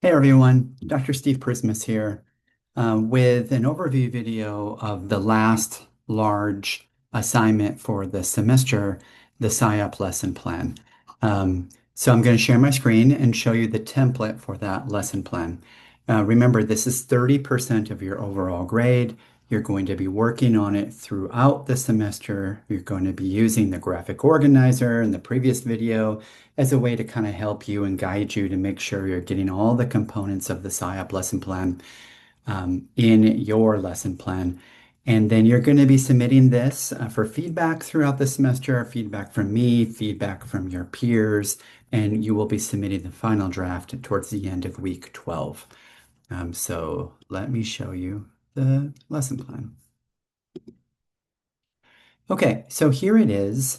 Hey everyone, Dr. Steve Prismus here with an overview video of the last large assignment for the semester, the SIOP lesson plan. So I'm going to share my screen and show you the template for that lesson plan. Remember, this is 30% of your overall grade. You're going to be working on it throughout the semester. You're going to be using the graphic organizer in the previous video as a way to kind of help you and guide you to make sure you're getting all the components of the SIOP lesson plan in your lesson plan. And then you're going to be submitting this for feedback throughout the semester, feedback from me, feedback from your peers, and you will be submitting the final draft towards the end of week 12. So let me show you the lesson plan. Okay, so here it is.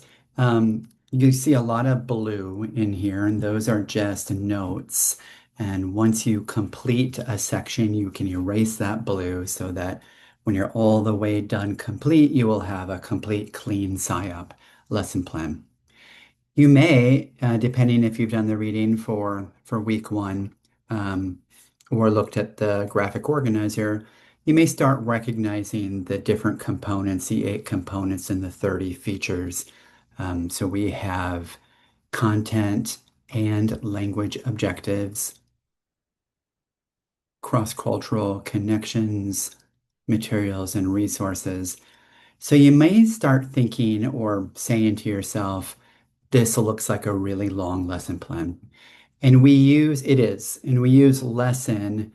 You see a lot of blue in here, and those are just notes. And once you complete a section, you can erase that blue so that when you're all the way done complete, you will have a complete clean SIOP lesson plan. You may, depending if you've done the reading for week one, um, or looked at the graphic organizer, you may start recognizing the different components, the 8 components and the 30 features. So we have content and language objectives, cross-cultural connections, materials, and resources. So you may start thinking or saying to yourself, this looks like a really long lesson plan. And we use lesson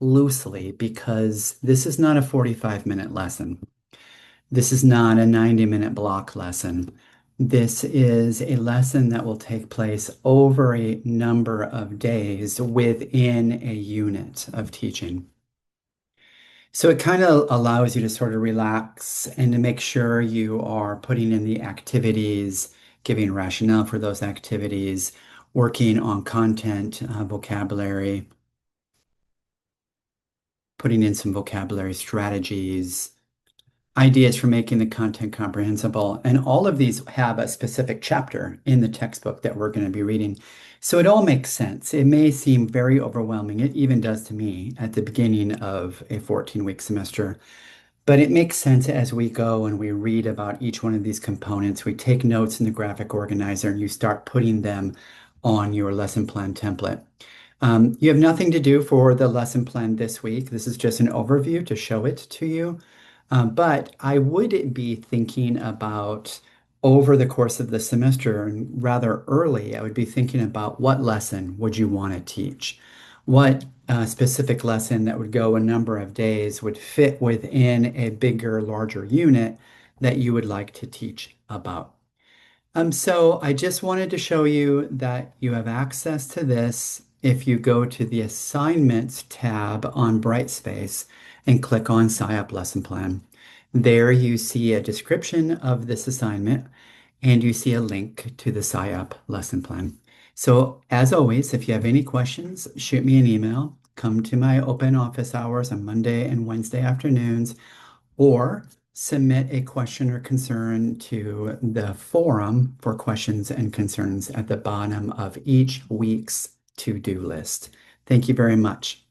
loosely because this is not a 45-minute lesson. This is not a 90-minute block lesson. This is a lesson that will take place over a number of days within a unit of teaching. So it kind of allows you to sort of relax and to make sure you are putting in the activities, giving rationale for those activities, working on content, vocabulary, putting in some vocabulary strategies, ideas for making the content comprehensible. And all of these have a specific chapter in the textbook that we're going to be reading. So it all makes sense. It may seem very overwhelming. It even does to me at the beginning of a 14-week semester. But it makes sense as we go and we read about each one of these components. We take notes in the graphic organizer and you start putting them on your lesson plan template. You have nothing to do for the lesson plan this week. This is just an overview to show it to you. But I would be thinking about over the course of the semester and rather early, I would be thinking about what lesson would you want to teach? What specific lesson that would go a number of days would fit within a bigger, larger unit that you would like to teach about? So I just wanted to show you that you have access to this if you go to the Assignments tab on Brightspace and click on SIOP Lesson Plan. There you see a description of this assignment and you see a link to the SIOP Lesson Plan. So as always, if you have any questions, shoot me an email. Come to my open office hours on Monday and Wednesday afternoons, or submit a question or concern to the forum for questions and concerns at the bottom of each week's to-do list. Thank you very much.